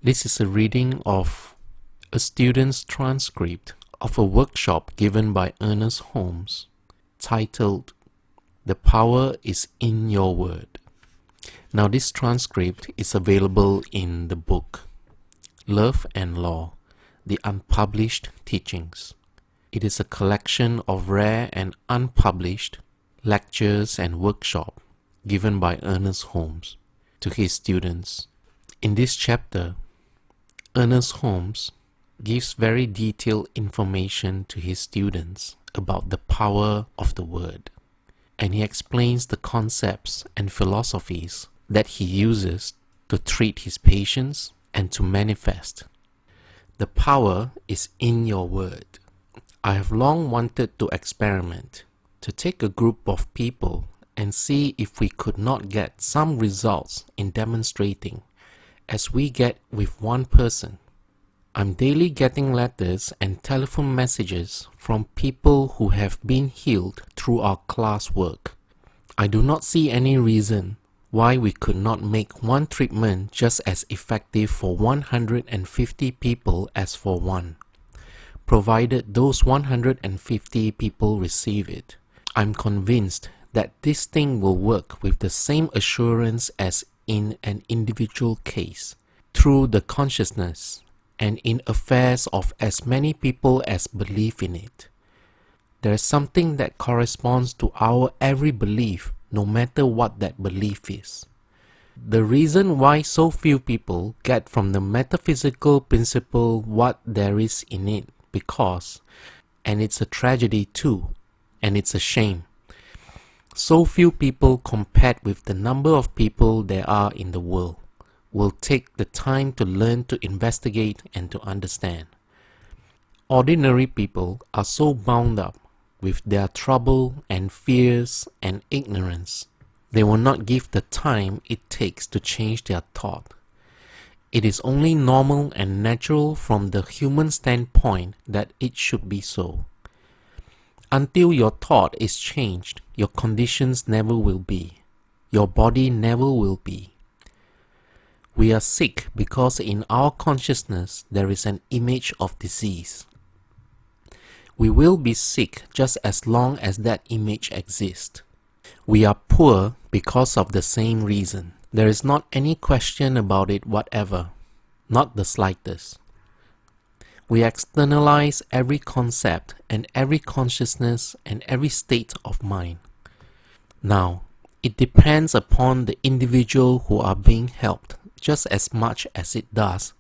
This is a reading of a student's transcript of a workshop given by Ernest Holmes, titled "The Power is in Your Word." Now, this transcript is available in the book Love and Law, the Unpublished Teachings. It is a collection of rare and unpublished lectures and workshops given by Ernest Holmes to his students. In this chapter, Ernest Holmes gives very detailed information to his students about the power of the word, and he explains the concepts and philosophies that he uses to treat his patients and to manifest. The power is in your word. I have long wanted to experiment, to take a group of people and see if we could not get some results in demonstrating as we get with one person. I'm daily getting letters and telephone messages from people who have been healed through our class work. I do not see any reason why we could not make one treatment just as effective for 150 people as for one, provided those 150 people receive it. I'm convinced that this thing will work with the same assurance as in an individual case, through the consciousness and in affairs of as many people as believe in it. There is something that corresponds to our every belief, no matter what that belief is. The reason why so few people get from the metaphysical principle what there is in it, because, and it's a tragedy too, and it's a shame, so few people compared with the number of people there are in the world will take the time to learn to investigate and to understand. Ordinary people are so bound up with their trouble and fears and ignorance, they will not give the time it takes to change their thought. It is only normal and natural from the human standpoint that it should be so. Until your thought is changed, your conditions never will be. Your body never will be. We are sick because in our consciousness there is an image of disease. We will be sick just as long as that image exists. We are poor because of the same reason. There is not any question about it whatever, not the slightest. We externalize every concept and every consciousness and every state of mind. Now, it depends upon the individual who are being helped just as much as it does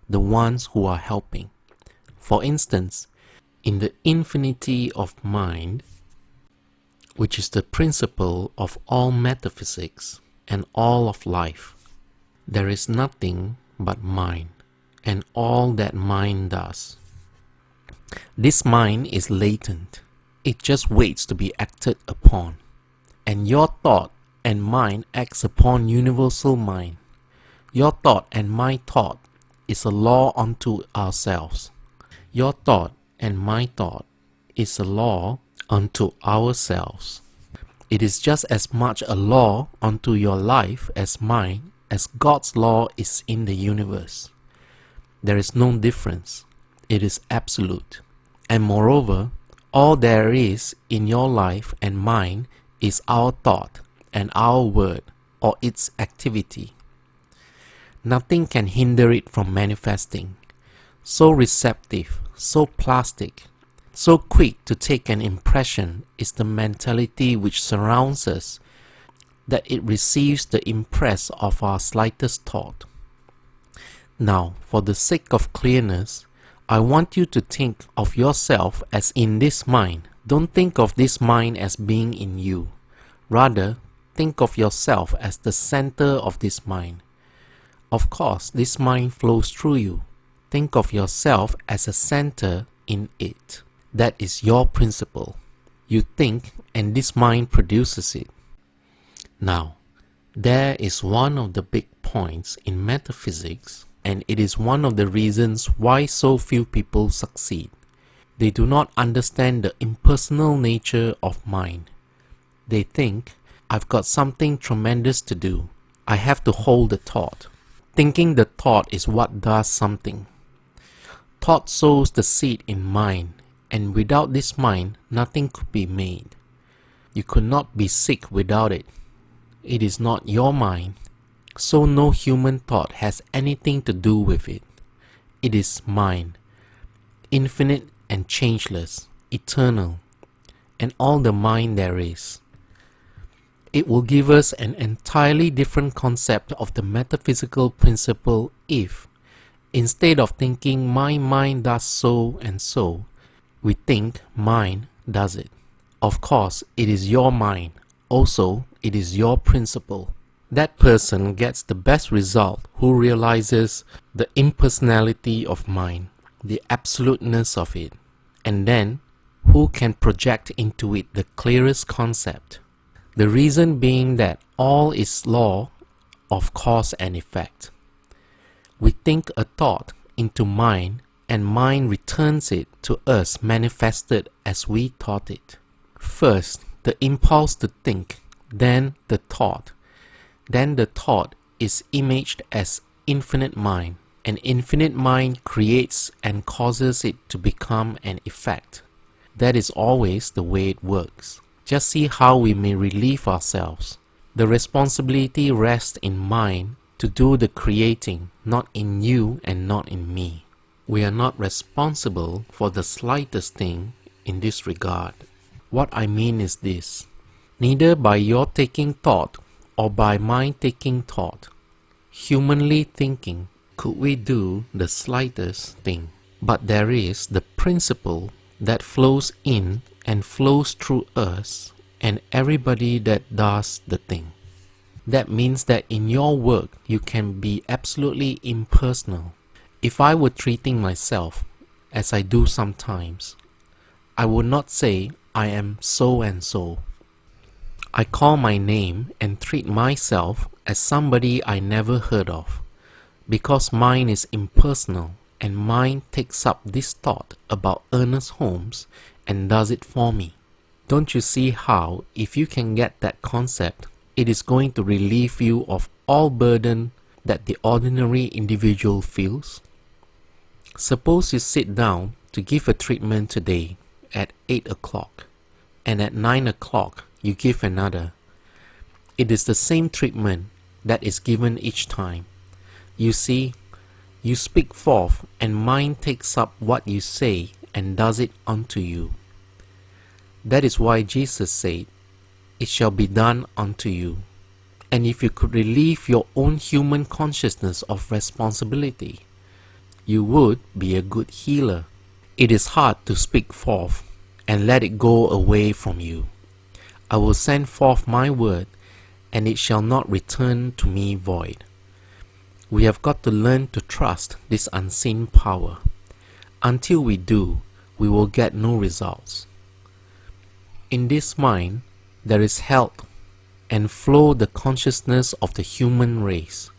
the ones who are helping. For instance, in the infinity of mind, which is the principle of all metaphysics and all of life, there is nothing but mind and all that mind does. This mind is latent. It just waits to be acted upon. And your thought and mind acts upon universal mind. Your thought and my thought is a law unto ourselves. Your thought and my thought is a law unto ourselves. It is just as much a law unto your life as mine, as God's law is in the universe. There is no difference. It is absolute. And moreover, all there is in your life and mine is our thought and our word or its activity. Nothing can hinder it from manifesting. So receptive, so plastic, so quick to take an impression is the mentality which surrounds us, that it receives the impress of our slightest thought. Now, for the sake of clearness, I want you to think of yourself as in this mind. Don't think of this mind as being in you. Rather, think of yourself as the center of this mind. Of course, this mind flows through you. Think of yourself as a center in it. That is your principle. You think, and this mind produces it. Now, there is one of the big points in metaphysics, and it is one of the reasons why so few people succeed. They do not understand the impersonal nature of mind. They think, I've got something tremendous to do. I have to hold the thought. Thinking the thought is what does something. Thought sows the seed in mind, and without this mind, nothing could be made. You could not be sick without it. It is not your mind, so no human thought has anything to do with it. It is mind, infinite and changeless, eternal, and all the mind there is. It will give us an entirely different concept of the metaphysical principle if, instead of thinking my mind does so and so, we think mine does it. Of course, it is your mind. Also, it is your principle. That person gets the best result who realizes the impersonality of mind, the absoluteness of it, and then who can project into it the clearest concept. The reason being that all is law of cause and effect. We think a thought into mind, and mind returns it to us manifested as we thought it. First, the impulse to think, then the thought. Then the thought is imaged as infinite mind, and infinite mind creates and causes it to become an effect. That is always the way it works. Just see how we may relieve ourselves. The responsibility rests in mind to do the creating, not in you and not in me. We are not responsible for the slightest thing in this regard. What I mean is this: neither by your taking thought or by my taking thought, humanly thinking, could we do the slightest thing. But there is the principle that flows in and flows through us and everybody that does the thing. That means that in your work you can be absolutely impersonal. If I were treating myself, as I do sometimes, I would not say I am so and so. I call my name and treat myself as somebody I never heard of, because mine is impersonal and mine takes up this thought about Ernest Holmes and does it for me. Don't you see how, if you can get that concept, it is going to relieve you of all burden that the ordinary individual feels? Suppose you sit down to give a treatment today at 8 o'clock, and at 9 o'clock you give another. It is the same treatment that is given each time. You see, you speak forth and mind takes up what you say and does it unto you. That is why Jesus said, "It shall be done unto you." And if you could relieve your own human consciousness of responsibility, you would be a good healer. It is hard to speak forth and let it go away from you. I will send forth my word, and it shall not return to me void. We have got to learn to trust this unseen power. Until we do, we will get no results. In this mind, there is health and flow the consciousness of the human race.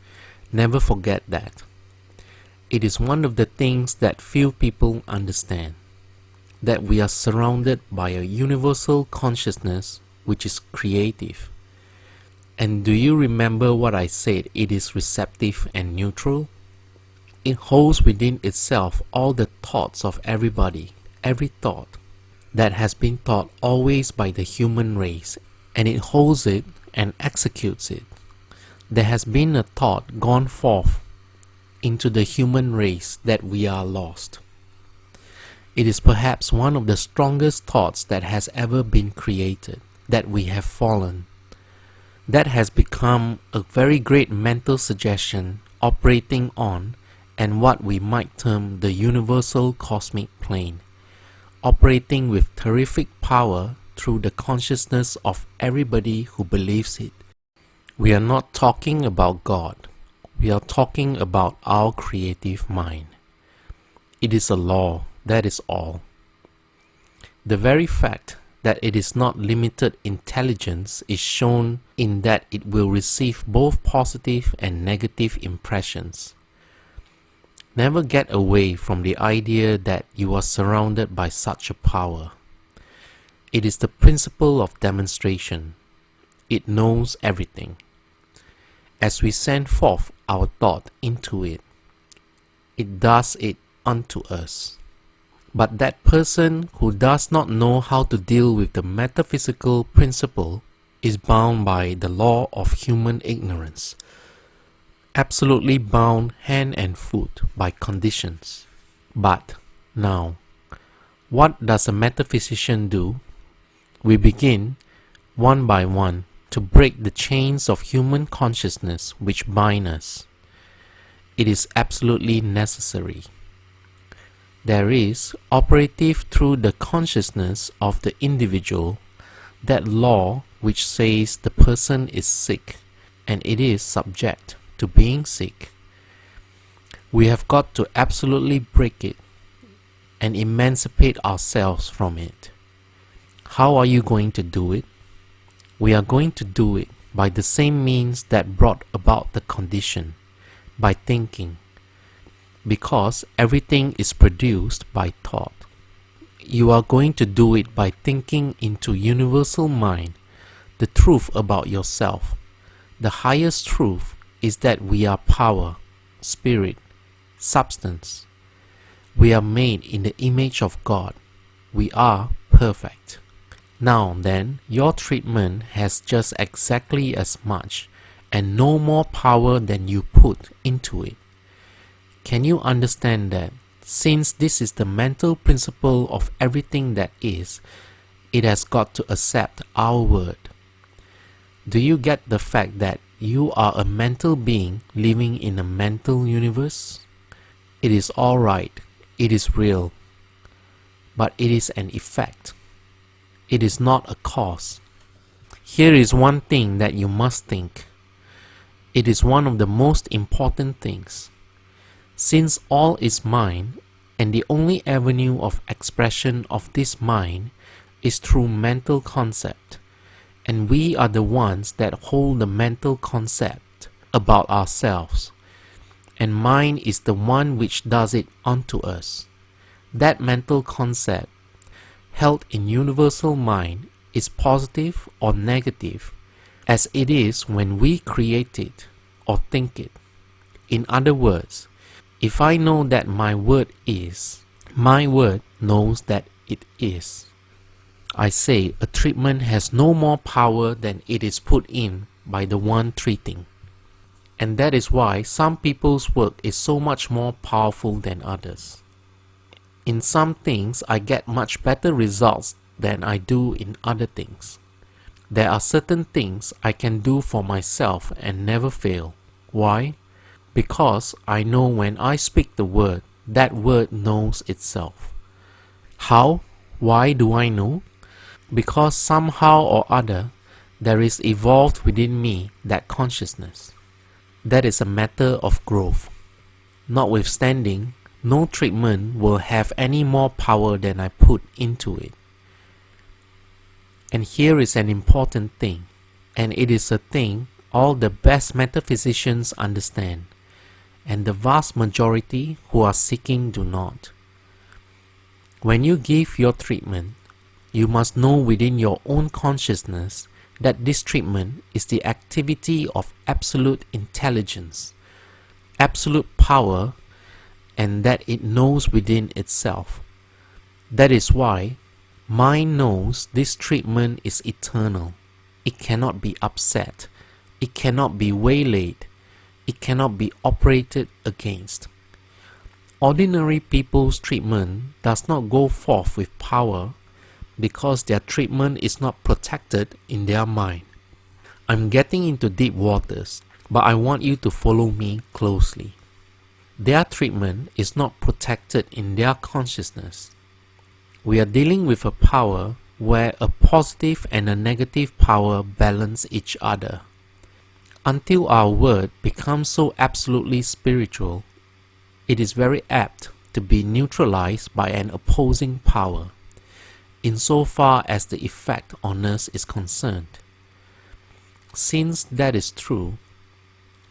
Never forget that. It is one of the things that few people understand, that we are surrounded by a universal consciousness which is creative. And do you remember what I said? It is receptive and neutral. It holds within itself all the thoughts of everybody, every thought that has been thought always by the human race, and it holds it and executes it. There has been a thought gone forth into the human race that we are lost. It is perhaps one of the strongest thoughts that has ever been created, that we have fallen. That has become a very great mental suggestion operating on and what we might term the universal cosmic plane, operating with terrific power through the consciousness of everybody who believes it. We are not talking about God. We are talking about our creative mind. It is a law, that is all. The very fact that it is not limited intelligence is shown in that it will receive both positive and negative impressions. Never get away from the idea that you are surrounded by such a power. It is the principle of demonstration. It knows everything. As we send forth our thought into it. It does it unto us. But that person who does not know how to deal with the metaphysical principle is bound by the law of human ignorance, absolutely bound hand and foot by conditions. But now, what does a metaphysician do? We begin, one by one, to break the chains of human consciousness which bind us. It is absolutely necessary. There is, operative through the consciousness of the individual, that law which says the person is sick, and it is subject to being sick. We have got to absolutely break it and emancipate ourselves from it. How are you going to do it? We are going to do it by the same means that brought about the condition, by thinking, because everything is produced by thought. You are going to do it by thinking into universal mind, the truth about yourself. The highest truth is that we are power, spirit, substance. We are made in the image of God. We are perfect. Now then, your treatment has just exactly as much and no more power than you put into it. Can you understand that, since this is the mental principle of everything that is, it has got to accept our word? Do you get the fact that you are a mental being living in a mental universe? It is all right, it is real, but it is an effect. It is not a cause. Here is one thing that you must think. It is one of the most important things. Since all is mind, and the only avenue of expression of this mind is through mental concept, and we are the ones that hold the mental concept about ourselves, and mind is the one which does it unto us. That mental concept, held in universal mind, is positive or negative, as it is when we create it or think it. In other words, if I know that my word is, my word knows that it is. I say a treatment has no more power than it is put in by the one treating. And that is why some people's work is so much more powerful than others. In some things I get much better results than I do in other things. There are certain things I can do for myself and never fail. Why? Because I know when I speak the word, that word knows itself. How? Why do I know? Because somehow or other, there is evolved within me that consciousness. That is a matter of growth. Notwithstanding, no treatment will have any more power than I put into it. And here is an important thing, and it is a thing all the best metaphysicians understand, and the vast majority who are seeking do not. When you give your treatment, you must know within your own consciousness that this treatment is the activity of absolute intelligence, absolute power, and that it knows within itself. That is why mind knows this treatment is eternal. It cannot be upset. It cannot be waylaid. It cannot be operated against. Ordinary people's treatment does not go forth with power because their treatment is not protected in their mind. I'm getting into deep waters, but I want you to follow me closely. Their treatment is not protected in their consciousness. We are dealing with a power where a positive and a negative power balance each other. Until our word becomes so absolutely spiritual, it is very apt to be neutralized by an opposing power, insofar as the effect on us is concerned. Since that is true,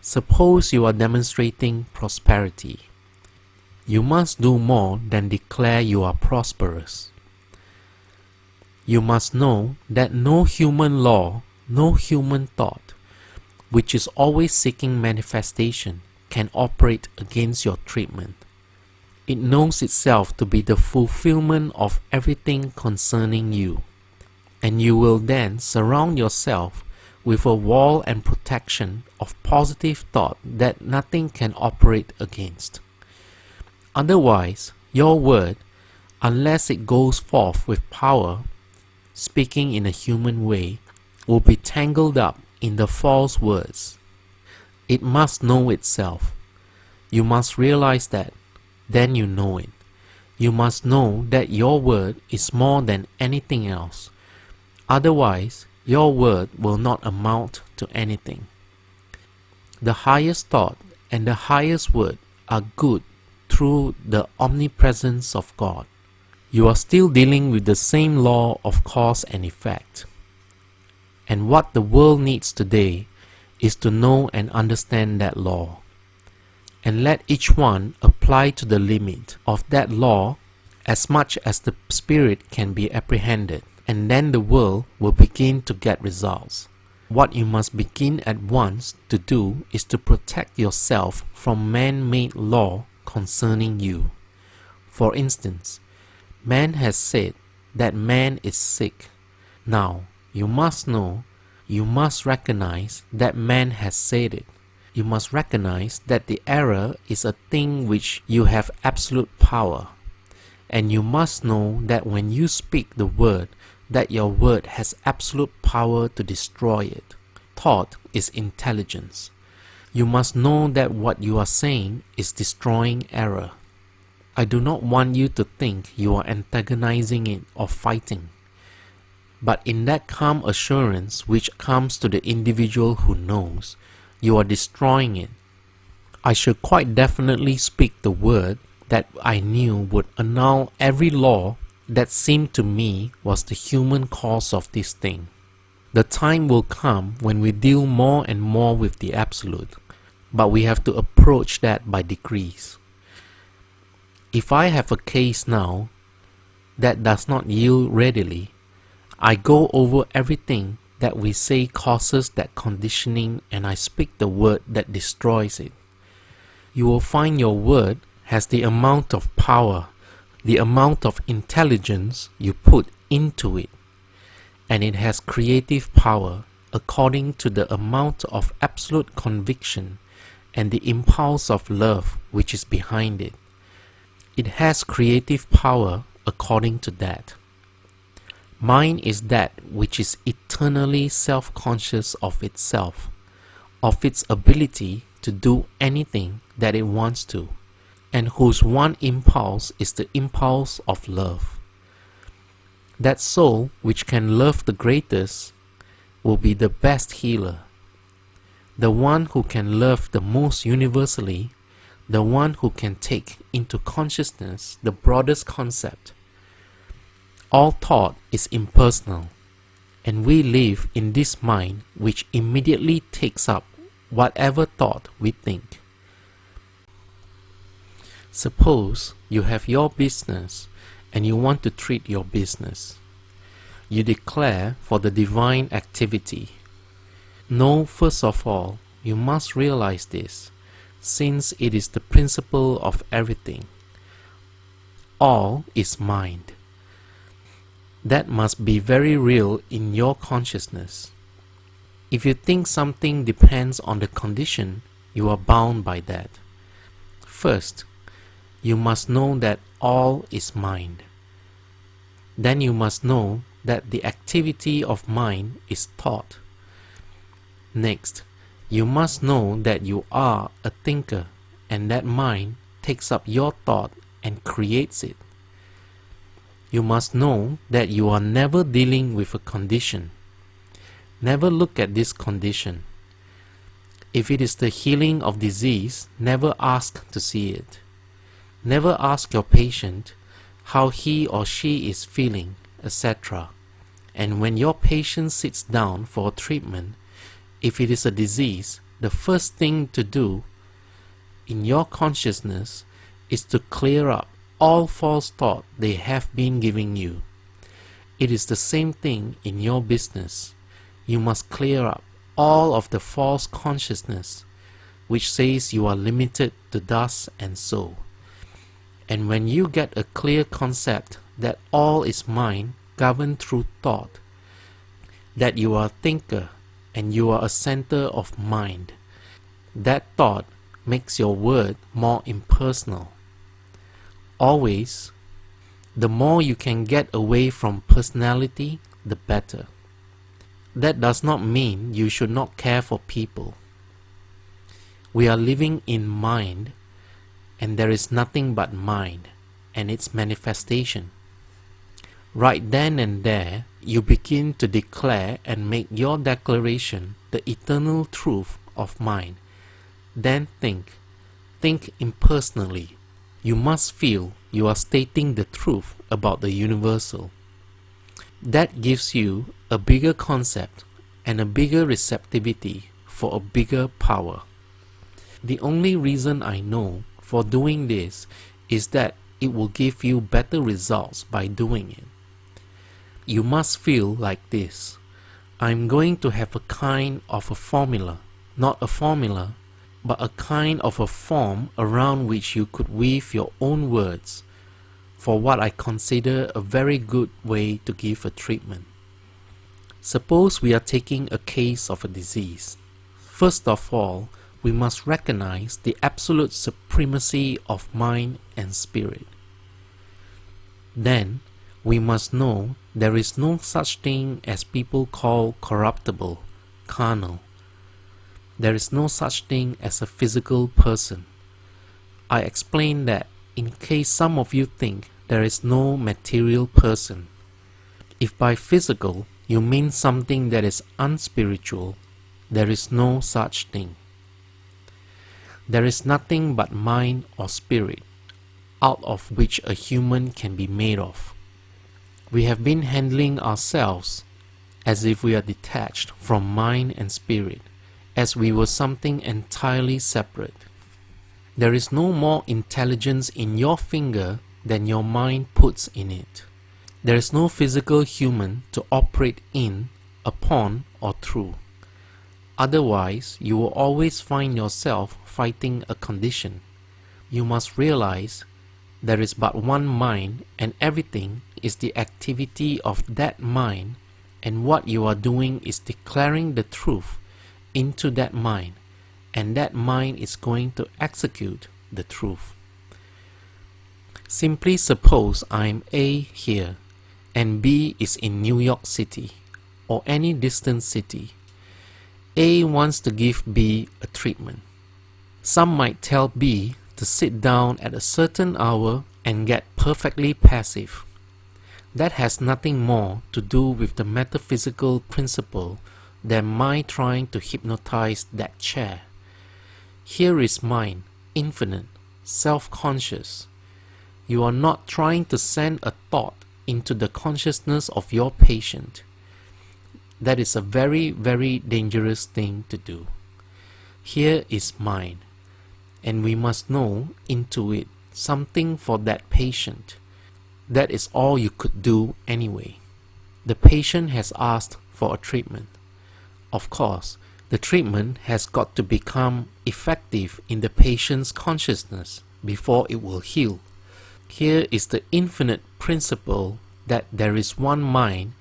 suppose you are demonstrating prosperity. You must do more than declare you are prosperous. You must know that no human law, no human thought, which is always seeking manifestation, can operate against your treatment. It knows itself to be the fulfillment of everything concerning you, and you will then surround yourself with a wall and protection of positive thought that nothing can operate against. Otherwise, your word, unless it goes forth with power, speaking in a human way, will be tangled up in the false words. It must know itself. You must realize that. Then you know it. You must know that your word is more than anything else. Otherwise, your word will not amount to anything. The highest thought and the highest word are good through the omnipresence of God. You are still dealing with the same law of cause and effect. And what the world needs today is to know and understand that law, and let each one apply to the limit of that law as much as the spirit can be apprehended, and then the world will begin to get results. What you must begin at once to do is to protect yourself from man-made law concerning you. For instance, man has said that man is sick. Now, you must know, you must recognize that man has said it. You must recognize that the error is a thing which you have absolute power. And you must know that when you speak the word, that your word has absolute power to destroy it. Thought is intelligence. You must know that what you are saying is destroying error. I do not want you to think you are antagonizing it or fighting. But in that calm assurance which comes to the individual who knows, you are destroying it. I should quite definitely speak the word that I knew would annul every law that seemed to me was the human cause of this thing. The time will come when we deal more and more with the absolute, but we have to approach that by degrees. If I have a case now that does not yield readily, I go over everything that we say causes that conditioning, and I speak the word that destroys it. You will find your word has the amount of power, the amount of intelligence you put into it, and it has creative power according to the amount of absolute conviction and the impulse of love which is behind it. It has creative power according to that. Mind is that which is eternally self-conscious of itself, of its ability to do anything that it wants to, and whose one impulse is the impulse of love. That soul which can love the greatest will be the best healer. The one who can love the most universally, the one who can take into consciousness the broadest concept. All thought is impersonal, and we live in this mind which immediately takes up whatever thought we think. Suppose you have your business and you want to treat your business. You declare for the divine activity. Know, first of all, you must realize this, since it is the principle of everything. All is mind. That must be very real in your consciousness. If you think something depends on the condition, you are bound by that. First, you must know that all is mind. Then you must know that the activity of mind is thought. Next, you must know that you are a thinker, and that mind takes up your thought and creates it. You must know that you are never dealing with a condition. Never look at this condition. If it is the healing of disease, never ask to see it. Never ask your patient how he or she is feeling, etc. And when your patient sits down for treatment, if it is a disease, the first thing to do in your consciousness is to clear up all false thought they have been giving you. It is the same thing in your business. You must clear up all of the false consciousness which says you are limited to thus and so. And when you get a clear concept that all is mind governed through thought, that you are a thinker and you are a center of mind, that thought makes your word more impersonal. Always, the more you can get away from personality, the better. That does not mean you should not care for people. We are living in mind, and there is nothing but mind and its manifestation. Right then and there, you begin to declare and make your declaration the eternal truth of mind. Then think impersonally. You must feel you are stating the truth about the universal. That gives you a bigger concept and a bigger receptivity for a bigger power. The only reason I know for doing this is that it will give you better results by doing it. You must feel like this: I'm going to have a kind of a formula, not a formula, but a kind of a form around which you could weave your own words for what I consider a very good way to give a treatment. Suppose we are taking a case of a disease. First of all, we must recognize the absolute supremacy of mind and spirit. Then, we must know there is no such thing as people call corruptible, carnal. There is no such thing as a physical person. I explain that in case some of you think there is no material person. If by physical you mean something that is unspiritual, there is no such thing. There is nothing but mind or spirit, out of which a human can be made of. We have been handling ourselves as if we are detached from mind and spirit, as we were something entirely separate. There is no more intelligence in your finger than your mind puts in it. There is no physical human to operate in, upon, or through. Otherwise, you will always find yourself fighting a condition. You must realize there is but one mind, and everything is the activity of that mind, and what you are doing is declaring the truth into that mind, and that mind is going to execute the truth. Simply suppose I am A here, and B is in New York City, or any distant city. A wants to give B a treatment. Some might tell B to sit down at a certain hour and get perfectly passive. That has nothing more to do with the metaphysical principle than my trying to hypnotize that chair. Here is mind, infinite, self-conscious. You are not trying to send a thought into the consciousness of your patient. That is a very, very dangerous thing to do. Here is mind, and we must know into it something for that patient. That is all you could do anyway. The patient has asked for a treatment. Of course, the treatment has got to become effective in the patient's consciousness before it will heal. Here is the infinite principle that there is one mind,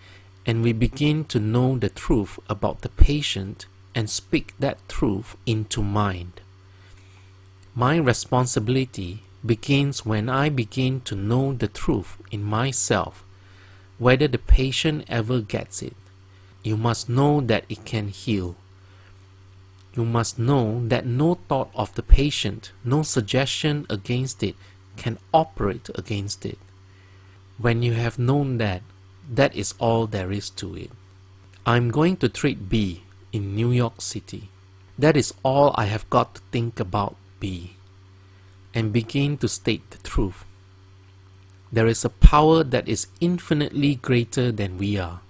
and we begin to know the truth about the patient and speak that truth into mind. My responsibility begins when I begin to know the truth in myself, whether the patient ever gets it. You must know that it can heal. You must know that no thought of the patient, no suggestion against it can operate against it. When you have known that, that is all there is to it. I'm going to treat B in New York City. That is all I have got to think about B, and begin to state the truth. There is a power that is infinitely greater than we are.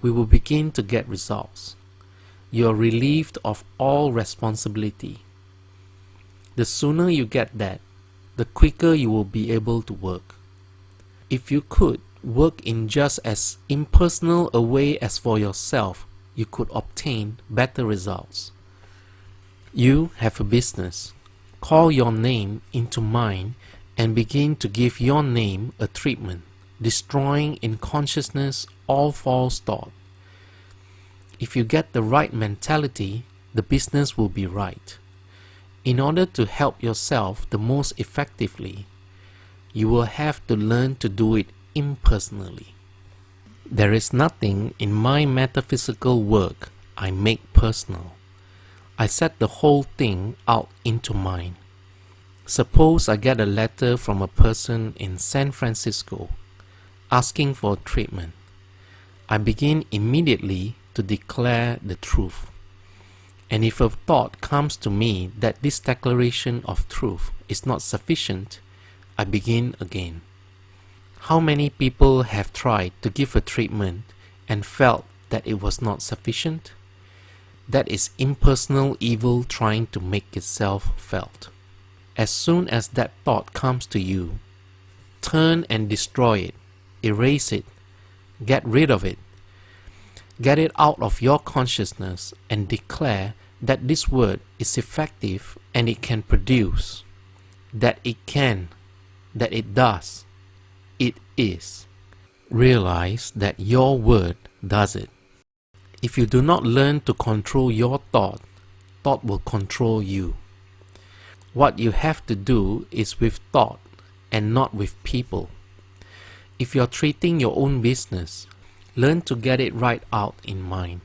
We will begin to get results. You are relieved of all responsibility. The sooner you get that, the quicker you will be able to work. If you could work in just as impersonal a way as for yourself, you could obtain better results. You have a business. Call your name into mind and begin to give your name a treatment, destroying in consciousness all false thought. If you get the right mentality, the business will be right. In order to help yourself the most effectively, you will have to learn to do it impersonally. There is nothing in my metaphysical work I make personal. I set the whole thing out into mind. Suppose I get a letter from a person in San Francisco asking for treatment. I begin immediately to declare the truth. And if a thought comes to me that this declaration of truth is not sufficient, I begin again. How many people have tried to give a treatment and felt that it was not sufficient? That is impersonal evil trying to make itself felt. As soon as that thought comes to you, turn and destroy it, erase it, get rid of it. Get it out of your consciousness and declare that this word is effective and it can produce, that it can, that it does, it is. Realize that your word does it. If you do not learn to control your thought, thought will control you. What you have to do is with thought and not with people. If you're treating your own business, learn to get it right out in mind.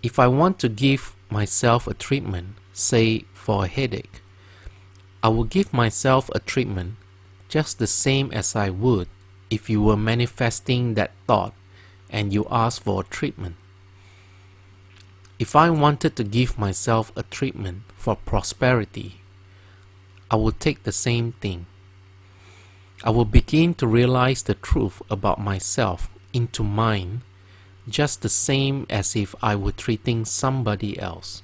If I want to give myself a treatment, say for a headache, I will give myself a treatment just the same as I would if you were manifesting that thought and you asked for a treatment. If I wanted to give myself a treatment for prosperity, I will take the same thing. I will begin to realize the truth about myself into mine, just the same as if I were treating somebody else.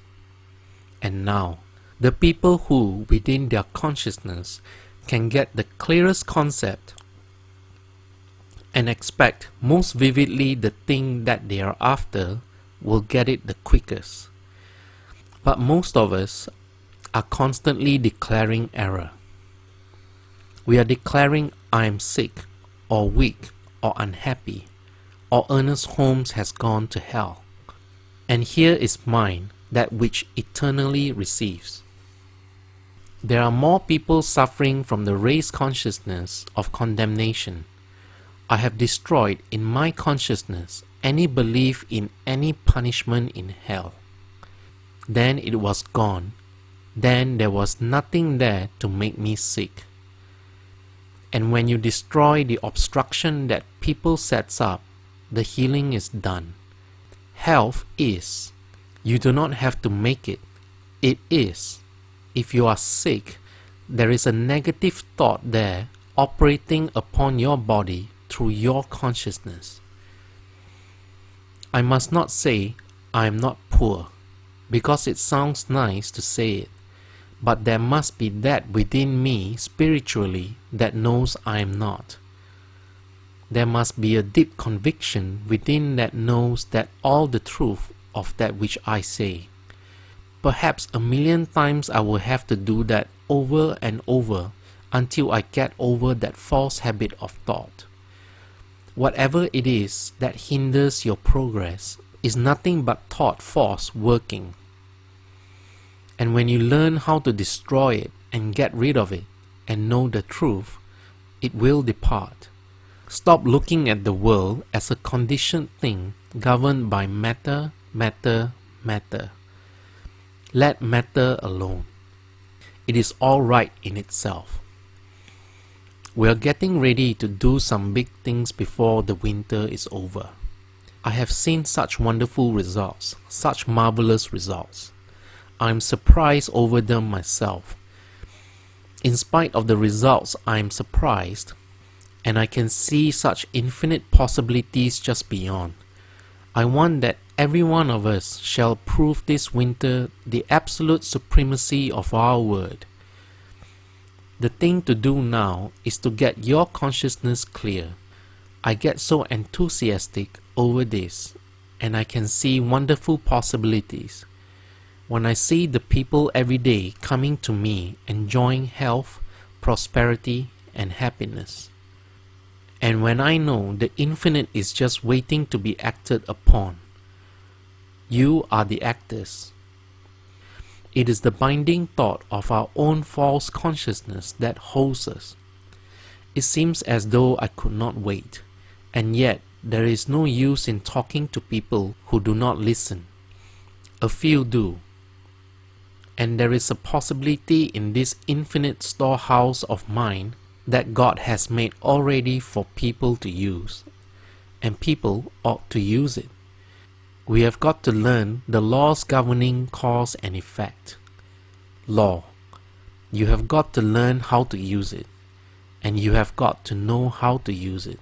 And now, the people who, within their consciousness, can get the clearest concept and expect most vividly the thing that they are after will get it the quickest. But most of us are constantly declaring error. We are declaring I am sick, or weak, or unhappy, or Ernest Holmes has gone to hell. And here is mine, that which eternally receives. There are more people suffering from the race consciousness of condemnation. I have destroyed in my consciousness any belief in any punishment in hell. Then it was gone. Then there was nothing there to make me sick. And when you destroy the obstruction that people sets up, the healing is done. Health is. You do not have to make it. It is. If you are sick, there is a negative thought there operating upon your body through your consciousness. I must not say I am not poor, because it sounds nice to say it, but there must be that within me spiritually that knows I am not. There must be a deep conviction within that knows that all the truth of that which I say. Perhaps 1,000,000 times I will have to do that over and over until I get over that false habit of thought. Whatever it is that hinders your progress is nothing but thought force working. And when you learn how to destroy it and get rid of it and know the truth, it will depart. Stop looking at the world as a conditioned thing governed by matter, matter, matter. Let matter alone. It is all right in itself. We are getting ready to do some big things before the winter is over. I have seen such wonderful results, such marvelous results. I am surprised over them myself. In spite of the results, I am surprised, and I can see such infinite possibilities just beyond. I want that every one of us shall prove this winter the absolute supremacy of our word. The thing to do now is to get your consciousness clear. I get so enthusiastic over this. and I can see wonderful possibilities. When I see the people every day coming to me enjoying health, prosperity, and happiness. And when I know the infinite is just waiting to be acted upon. You are the actors. It is the binding thought of our own false consciousness that holds us. It seems as though I could not wait, and yet there is no use in talking to people who do not listen. A few do. And there is a possibility in this infinite storehouse of mind that God has made already for people to use, and people ought to use it. We have got to learn the laws governing cause and effect. Law. You have got to learn how to use it, and you have got to know how to use it.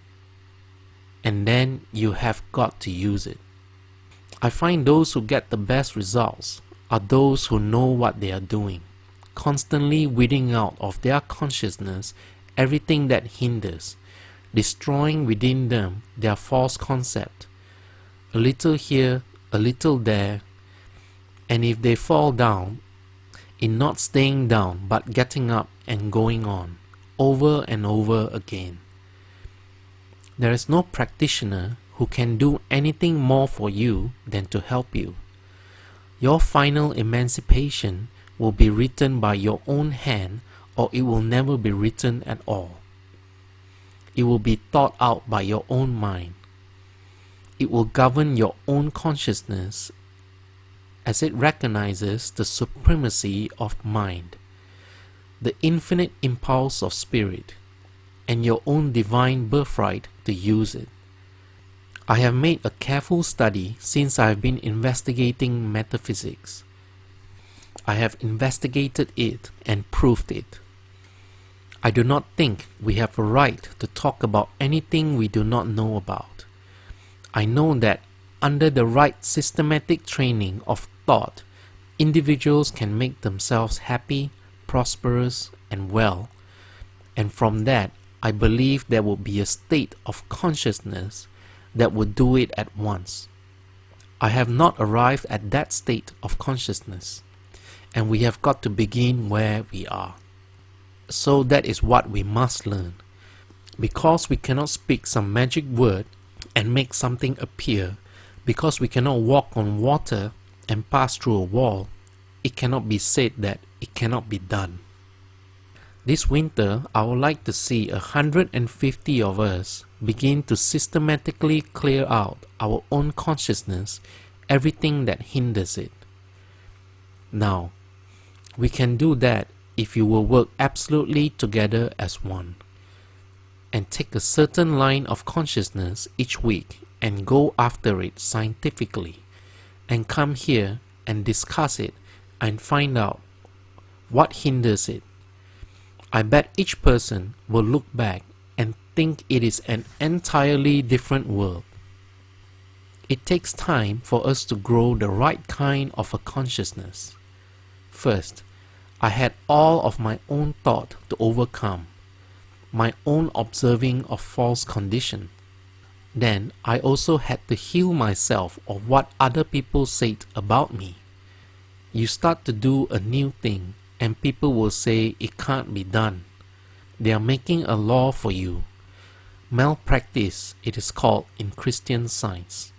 And then you have got to use it. I find those who get the best results are those who know what they are doing, constantly weeding out of their consciousness everything that hinders, destroying within them their false concept. A little here, a little there, and if they fall down, in not staying down but getting up and going on, over and over again. There is no practitioner who can do anything more for you than to help you. Your final emancipation will be written by your own hand, or it will never be written at all. It will be thought out by your own mind. It will govern your own consciousness as it recognizes the supremacy of mind, the infinite impulse of spirit, and your own divine birthright to use it. I have made a careful study since I have been investigating metaphysics. I have investigated it and proved it. I do not think we have a right to talk about anything we do not know about. I know that under the right systematic training of thought, individuals can make themselves happy, prosperous, and well, and from that I believe there will be a state of consciousness that would do it at once. I have not arrived at that state of consciousness, and we have got to begin where we are. So that is what we must learn. Because we cannot speak some magic word and make something appear, because we cannot walk on water and pass through a wall, it cannot be said that it cannot be done. This winter, I would like to see 150 of us begin to systematically clear out our own consciousness, everything that hinders it. Now, we can do that if you will work absolutely together as one, and take a certain line of consciousness each week and go after it scientifically, and come here and discuss it and find out what hinders it. I bet each person will look back and think it is an entirely different world. It takes time for us to grow the right kind of a consciousness. First, I had all of my own thought to overcome, my own observing of false condition. Then I also had to heal myself of what other people said about me. You start to do a new thing, and people will say it can't be done. They are making a law for you. Malpractice, it is called in Christian Science.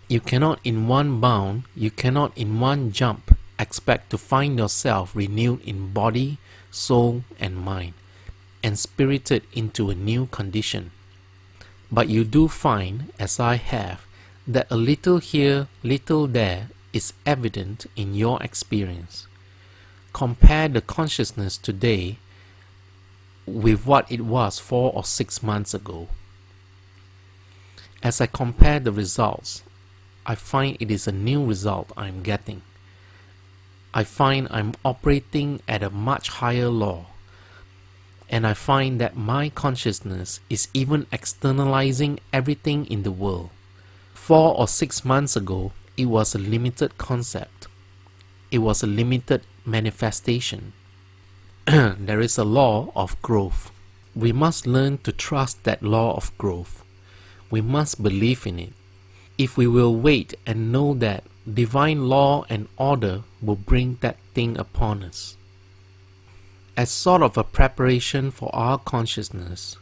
You cannot in one bound, you cannot in one jump expect to find yourself renewed in body, soul, and mind, and spirited into a new condition. But you do find, as I have, that a little here, little there is evident in your experience. Compare the consciousness today with what it was 4 or 6 months ago. As I compare the results, I find it is a new result I am getting. I find I am operating at a much higher law, and I find that my consciousness is even externalizing everything in the world. 4 or 6 months ago, it was a limited concept. It was a limited manifestation. There is a law of growth. We must learn to trust that law of growth. We must believe in it. if we will wait and know that divine law and order will bring that thing upon us. As sort of a preparation for our consciousness,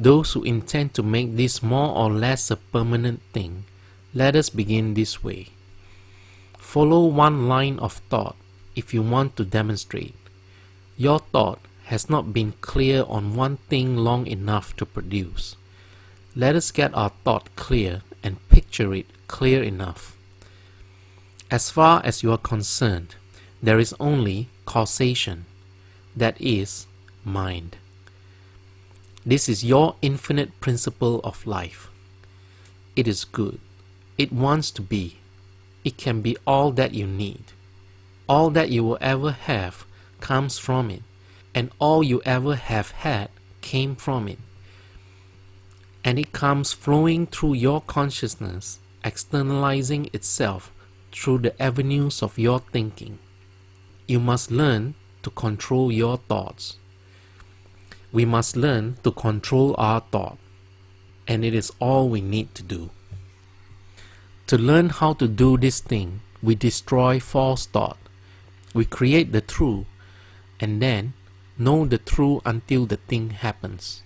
those who intend to make this more or less a permanent thing, let us begin this way. Follow one line of thought if you want to demonstrate. Your thought has not been clear on one thing long enough to produce. Let us get our thought clear and picture it clear enough. As far as you are concerned, there is only causation, that is, mind. This is your infinite principle of life. It is good. It wants to be. It can be all that you need. All that you will ever have comes from it, and all you ever have had came from it. And it comes flowing through your consciousness, externalizing itself through the avenues of your thinking. You must learn to control your thoughts. We must learn to control our thought, and it is all we need to do. To learn how to do this thing, we destroy false thought. We create the true, and then know the true until the thing happens.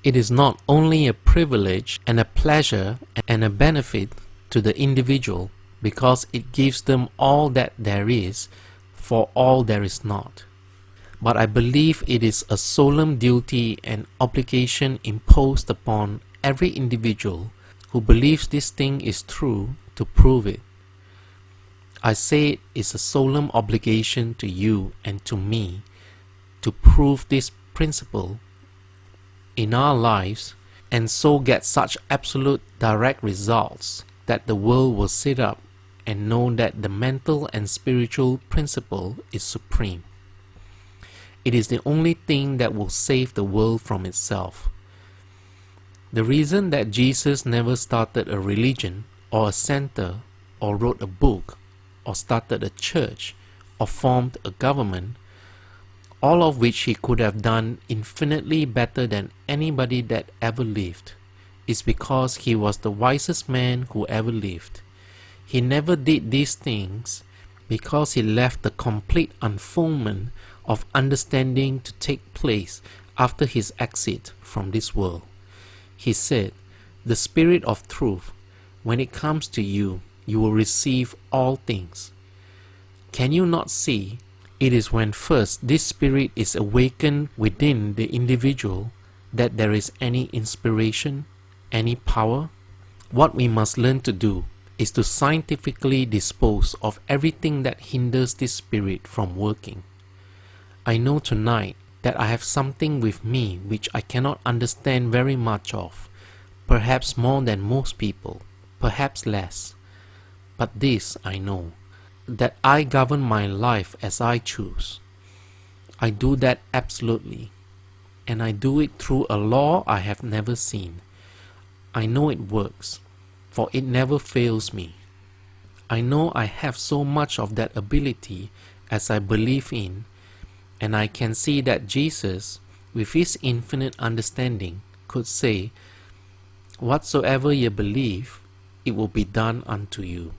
It is not only a privilege and a pleasure and a benefit to the individual because it gives them all that there is for all there is not. But I believe it is a solemn duty and obligation imposed upon every individual who believes this thing is true to prove it. I say it is a solemn obligation to you and to me to prove this principle in our lives and so get such absolute direct results that the world will sit up and know that the mental and spiritual principle is supreme. It is the only thing that will save the world from itself. The reason that Jesus never started a religion or a center or wrote a book or started a church or formed a government, all of which he could have done infinitely better than anybody that ever lived, is because he was the wisest man who ever lived. He never did these things because he left the complete unfoldment of understanding to take place after his exit from this world. He said, "The Spirit of truth, when it comes to you, you will receive all things." Can you not see? It is when first this spirit is awakened within the individual that there is any inspiration, any power. What we must learn to do is to scientifically dispose of everything that hinders this spirit from working. I know tonight that I have something with me which I cannot understand very much of, perhaps more than most people, perhaps less. But this I know, that I govern my life as I choose. I do that absolutely, and I do it through a law I have never seen. I know it works, for it never fails me. I know I have so much of that ability as I believe in, and I can see that Jesus, with his infinite understanding, could say, "Whatsoever ye believe, it will be done unto you."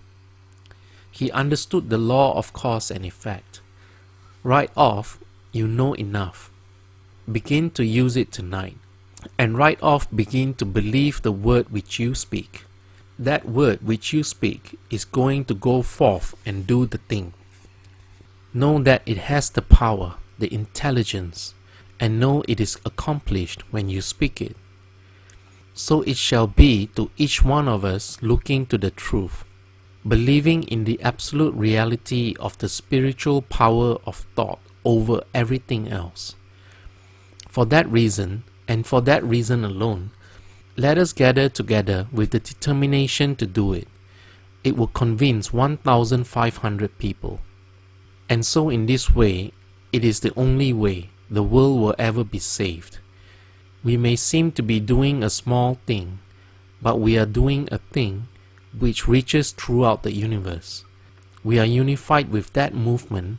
He understood the law of cause and effect. Right off, you know enough. Begin to use it tonight, and right off begin to believe the word which you speak. That word which you speak is going to go forth and do the thing. Know that it has the power, the intelligence, and know it is accomplished when you speak it. So it shall be to each one of us looking to the truth, believing in the absolute reality of the spiritual power of thought over everything else. For that reason, and for that reason alone, let us gather together with the determination to do it. It will convince 1,500 people. And so in this way, it is the only way the world will ever be saved. We may seem to be doing a small thing, but we are doing a thing which reaches throughout the universe. We are unified with that movement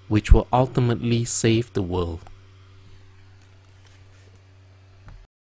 which will ultimately save the world.